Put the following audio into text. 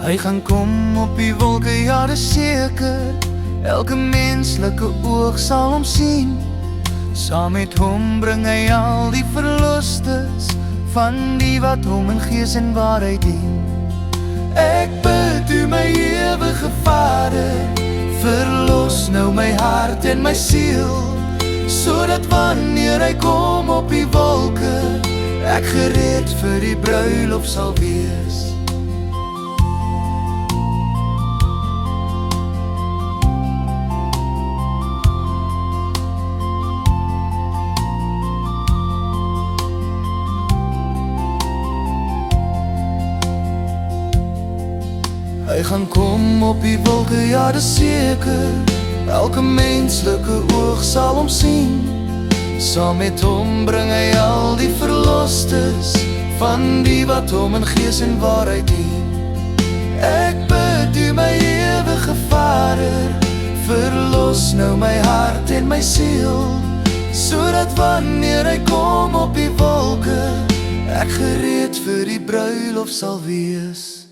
Hy gaan kom op die wolke, ja dis seker. Elke menslike oog sal hom sien. Saam met hom bring hy al die verlostes van die wat hom in gees en waarheid dien. Ek bid u my ewige Vader, verlos nou my hart en my siel, sodat wanneer hy kom op die wolke, ek gereed vir die bruilof sal wees. Hy gaan kom op die wolke, ja dis seker. Elke menslike oog sal hom sien. Saam met hom bring hy al die verlostes van die wat hom in gees en waarheid dien. Ek bid u my ewige Vader, verlos nou my hart en my siel, sodat wanneer hy kom op die wolke, ek gereed vir die bruilof sal wees.